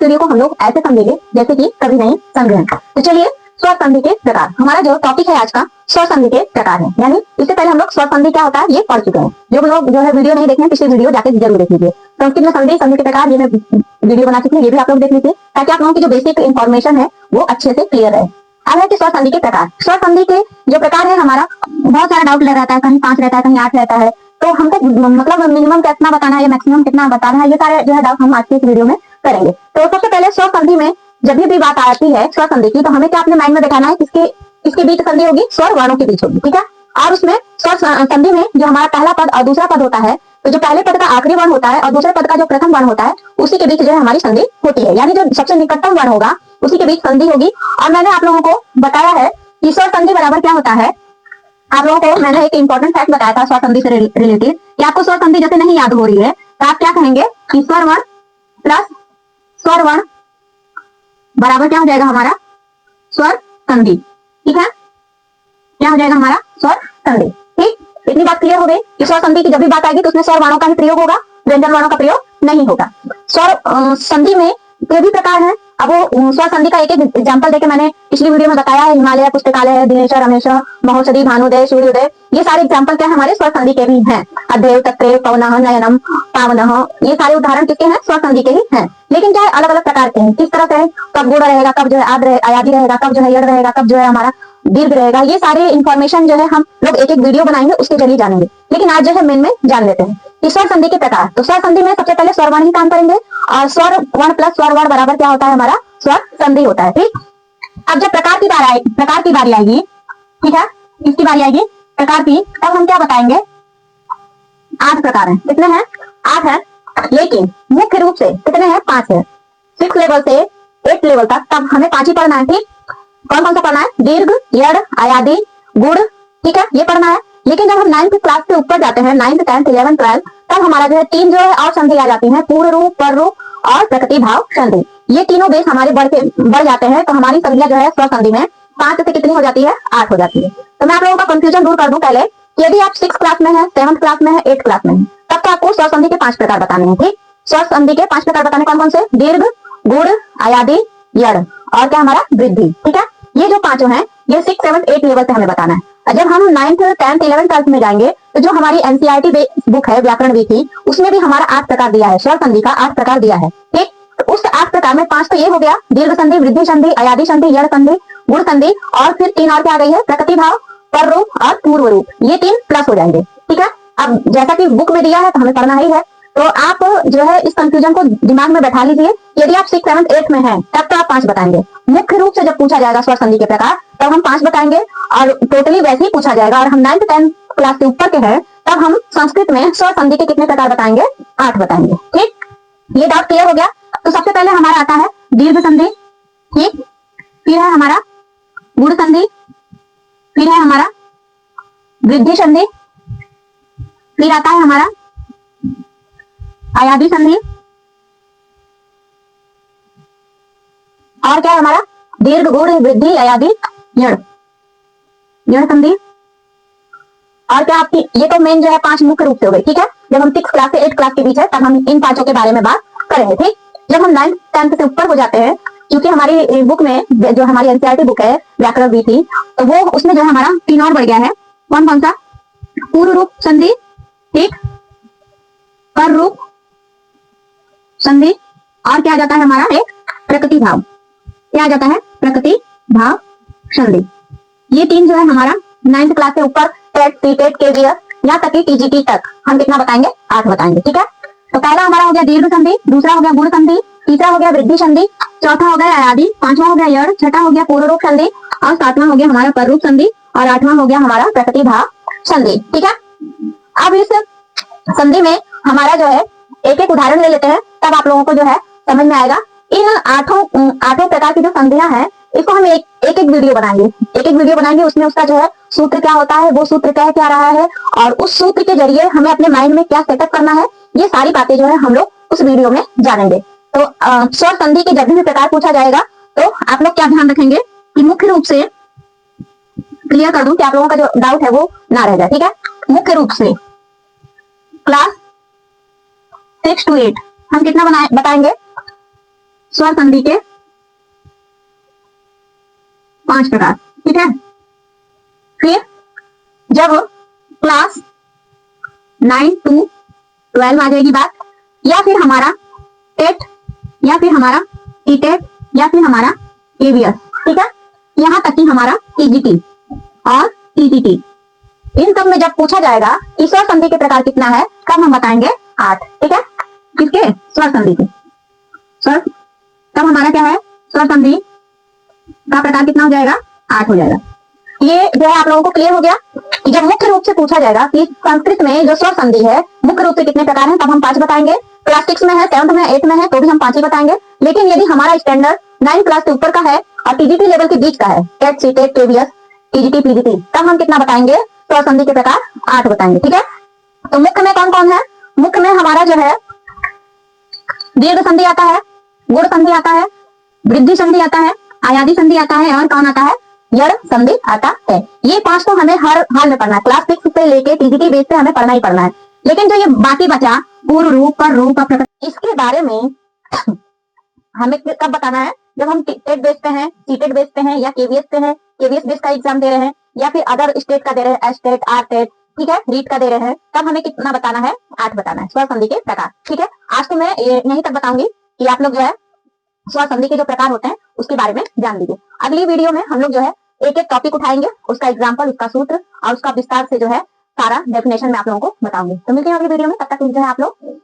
Video को हम लोग ऐसे समझेंगे जैसे कि कभी नहीं समझे। तो चलिए, स्वर संधि के प्रकार, हमारा जो टॉपिक है आज का स्वर संधि के प्रकार है। यानी इससे पहले हम लोग स्वर संधि क्या होता है ये पढ़ चुके हैं। जो लोग जो है वीडियो नहीं देखे हैं, पिछली वीडियो जाके जरूर देख लीजिए। संस्कृत में संधि संधि के प्रकार ये मैं वीडियो बना चुकी हूँ, ये भी आप लोग देख लीजिए ताकि आप लोगों की जो बेसिक इन्फॉर्मेशन है वो अच्छे से क्लियर है। अब है कि स्वर संधि के प्रकार। स्वर संधि के जो प्रकार है, हमारा बहुत सारा डाउट लग रहता है, कहीं 5 रहता है, कहीं 8 रहता है। तो हमको मतलब मिनिमम कितना बताना है या मैक्सिमम कितना बताना है, ये सारे जो है डाउट हम आज की इस वीडियो में करेंगे। तो सबसे पहले स्वर संधि में जब भी बात आती है स्वर संधि की, तो हमें क्या अपने माइंड में बैठाना है, इसके बीच संधि होगी, स्वर वर्णों के बीच होगी, ठीक है। और उसमें स्वर संधि में जो हमारा पहला पद और दूसरा पद होता है, तो जो पहले पद का आखिरी वर्ण होता है और दूसरे पद का जो प्रथम वर्ण होता है, उसी के बीच जो है हमारी संधि होती है। यानी जो सबसे निकटतम वर्ण होगा उसी के बीच संधि होगी। और मैंने आप लोगों को बताया है कि स्वर संधि बराबर क्या होता है। आप लोगों को मैंने एक इंपॉर्टेंट फैक्ट बताया था स्वर संधि से रिलेटेड कि आपको स्वर संधि जैसे नहीं याद हो रही है तो आप क्या कहेंगे कि स्वर वर्ण प्लस स्वर वर्ण बराबर क्या हो जाएगा हमारा स्वर संधि, ठीक है। क्या हो जाएगा हमारा स्वर संधि, ठीक। इतनी बात क्लियर हो गई कि स्वर संधि की जब भी बात आएगी तो उसमें स्वर वर्णों का ही प्रयोग होगा, व्यंजन वर्णों का प्रयोग नहीं होगा। स्वर संधि में कोई भी प्रकार है। अब वो स्वर संधि का एक एक एग्जांपल देके मैंने पिछली वीडियो में बताया है। हिमालय, पुस्तकालय, दिनेश्वर, रमेश, महोषधि, भानुदय, सूर्योदय, ये सारे एग्जांपल क्या है हमारे स्वर संधि के भी हैं। अध्यय, तत्रेय, पवनः, नयनम, पावनः, ये सारे उदाहरण किसके हैं, स्वर संधि के ही हैं। लेकिन क्या है अलग अलग प्रकार के हैं। किस तरह से कब गुण रहेगा, कब जो है आदि रहेगा, कब जो है यड़ रहेगा, कब जो है हमारा दीर्घ रहेगा, ये सारे इन्फॉर्मेशन जो है हम लोग एक एक वीडियो बनाएंगे उसके जरिए जानेंगे। लेकिन आज जो है मेन में जान लेते हैं कि स्वर संधि के प्रकार। तो स्वर संधि में सबसे पहले स्वर वर्ण ही काम करेंगे और स्वर वर्ण प्लस स्वर वर्ण बराबर क्या होता है हमारा स्वर संधि होता है, ठीक। अब जब प्रकार की बारी आएगी, ठीक है, इसकी बारी आएगी प्रकार की, तब हम क्या बताएंगे 8 प्रकार है। कितने हैं 8 है। लेकिन मुख्य रूप से कितने हैं 5 है। 6 लेवल से 8 लेवल तक तब हमें 5 ही पढ़ना है, ठीक। कौन कौन सा पढ़ना है, दीर्घ, यड़, आयादी, गुण, ठीक है, ये पढ़ना है। लेकिन जब हम 9th क्लास से ऊपर जाते हैं, 9th, 10th, 11th, 12th, तब हमारा जो है 3 जो है और संधि आ जाती है, पूर्ण रूप, पर रूप और प्रकृति भाव संधि। ये तीनों बेस हमारे बढ़ जाते हैं। तो हमारी संधियां जो है स्वर संधि में 5 से कितनी हो जाती है 8 हो जाती है। तो मैं आप लोगों का कंफ्यूजन दूर कर दूं पहले, यदि आप 6th क्लास में है, 7th क्लास में है, 8th क्लास में है, तब तो आपको स्वर संधि के 5 प्रकार बताने हैं, ठीक। स्वर संधि के 5 प्रकार बताने कौन कौन से, दीर्घ, गुण, आयादी, यड़ और क्या हमारा वृद्धि, ठीक है। ये जो पांचों हैं ये 6, 7, 8 लेवल से हमें बताना है। और जब हम 9th, 10th, 11th, 12th में जाएंगे तो जो हमारी एनसीईआरटी बुक है व्याकरण वीथी, उसमें भी हमारा 8 प्रकार दिया है, स्वर संधि का 8 प्रकार दिया है, ठीक। तो उस 8 प्रकार में 5 तो ये हो गया, दीर्घ संधि, वृद्धि संधि, आयादी संधि, यड़ संधि, गुण संधि, और फिर 3 और क्या आ गई है, प्रकृति भाव, पर रूप और पूर्व रूप, ये 3 प्लस हो जाएंगे, ठीक है। अब जैसा कि बुक में दिया है तो हमें पढ़ना ही है। तो आप जो है इस कंफ्यूजन को दिमाग में बैठा लीजिए। यदि आप 6, 7, 8 में हैं तब तो आप 5 बताएंगे। मुख्य रूप से जब पूछा जाएगा स्वर संधि के प्रकार तब हम 5 बताएंगे और टोटली वैसे ही पूछा जाएगा। और हम 9th, 10th क्लास से ऊपर के हैं तब हम संस्कृत में स्वर संधि के कितने प्रकार बताएंगे, 8 बताएंगे, ठीक। ये डाउट क्लियर हो गया। तो सबसे पहले हमारा आता है दीर्घ संधि, ठीक। फिर है हमारा गुण संधि, फिर है हमारा वृद्धि संधि, फिर आता है हमारा आयादी संधि, और क्या है हमारा दीर्घ, गुण, वृद्धि, आयादी, यड़ संधि। और क्या आपकी ये तो मेन जो है 5 मुख्य रूप से हो गई, ठीक है। जब हम 6 क्लास से 8 क्लास के बीच है तब हम इन 5 के बारे में बात करेंगे, ठीक। जब हम 9th, 10th से ऊपर हो जाते हैं, क्योंकि हमारी बुक में जो हमारी एनसीईआरटी बुक है व्याकरण वीथी, तो वो उसमें जो हमारा 3 और बढ़ गया है। कौन कौन सा, पूर्व रूप संधि, ठीक, पर रूप संधि, और क्या आ जाता है हमारा एक प्रकृति भाव, क्या आ जाता है प्रकृति भाव संधि। ये 3 जो है हमारा 9th क्लास से ऊपर टेट, टीटेट, केवीएस यहाँ तक कि टीजीटी तक हम कितना बताएंगे 8 बताएंगे, ठीक है। तो पहला हमारा हो गया दीर्घ संधि, दूसरा हो गया गुण संधि, तीसरा हो गया वृद्धि संधि, चौथा हो गया आयादी, 5वां हो गया यड़, छठा हो गया पूर्ण रूप संधि, और 7वां हो गया हमारा पर रूप संधि, और 8वां हो गया हमारा प्रकृति भाव संधि, ठीक है। अब इस संधि में हमारा जो है एक एक उदाहरण ले लेते हैं, तब आप लोगों को जो है समझ में आएगा। इन 8 प्रकार की जो संधियां हैं इसको हम एक एक वीडियो बनाएंगे, उसमें उसका जो है सूत्र क्या होता है, वो सूत्र कह क्या रहा है, और उस सूत्र के जरिए हमें अपने माइंड में क्या सेटअप करना है, ये सारी बातें जो है हम लोग उस वीडियो में जानेंगे। तो स्वर संधि के जब भी प्रकार पूछा जाएगा तो आप लोग क्या ध्यान रखेंगे कि मुख्य रूप से क्लियर कर दूं कि आप लोगों का जो डाउट है वो ना रह जाए, ठीक है। मुख्य रूप से क्लास 6 to 8 हम कितना बताएंगे स्वर संधि के 5 प्रकार, ठीक है। फिर जब क्लास 9 to 12 आ जाएगी बात, या फिर हमारा टेट, या फिर हमारा टीटेट, या फिर हमारा केवीएस, ठीक है, यहां तक कि हमारा टीजीटी और टीटीटी, इन सब में जब पूछा जाएगा कि स्वर संधि के प्रकार कितना है, तब हम बताएंगे 8, ठीक है। किसके? स्वर संधि के। स्वर, तब हमारा क्या है, स्वर संधि का प्रकार कितना हो जाएगा, 8 हो जाएगा। ये जो है आप लोगों को क्लियर हो गया कि जब मुख्य रूप से पूछा जाएगा कि संस्कृत में जो स्वर संधि है मुख्य रूप से कितने प्रकार हैं, तब हम 5 बताएंगे। क्लास 6 में है, 7th में, 8th में है, तो भी हम 5 ही बताएंगे। लेकिन यदि हमारा स्टैंडर्ड 9 क्लास के ऊपर का है और टीजीटी लेवल के बीच का है, TET, CTET, KVS, TGT, PGT, तब हम कितना बताएंगे, स्वर संधि के प्रकार 8 बताएंगे, ठीक है। तो मुख्य में कौन कौन है? मुख्य में हमारा जो है दीर्घ संधि आता है, गुण संधि आता है, वृद्धि संधि आता है, आयादी संधि आता है, और कौन आता है, यड़ संधि आता है। ये 5 तो हमें हर हाल में पढ़ना है, क्लास 6 से लेके टीजीटी बेस पे हमें पढ़ना ही पढ़ना है। लेकिन जो ये बाकी बचा पूर्व रूप, पर रूप, प्रकट, इसके बारे में हमें कब बताना है, जब हम टेट बेस पे हैं, सीटेट बेस पे हैं, या केवीएस पे हैं, केवीएस बेस का एग्जाम दे रहे हैं, या फिर अदर स्टेट का दे रहे हैं, एस्टेट, आरटेट, ठीक है, रीट का दे रहे हैं, तब हमें कितना बताना है, 8 बताना है, स्वर संधि के प्रकार, ठीक है। आज तो मैं यहीं तक बताऊंगी कि आप लोग जो है स्वर संधि के जो प्रकार होते हैं उसके बारे में जान लीजिए। अगली वीडियो में हम लोग जो है एक एक टॉपिक उठाएंगे, उसका एग्जाम्पल, उसका सूत्र और उसका विस्तार से जो है सारा डेफिनेशन में आप लोगों को बताऊंगी। तो मिलते हैं अगली वीडियो में, तब तक जो है आप लोग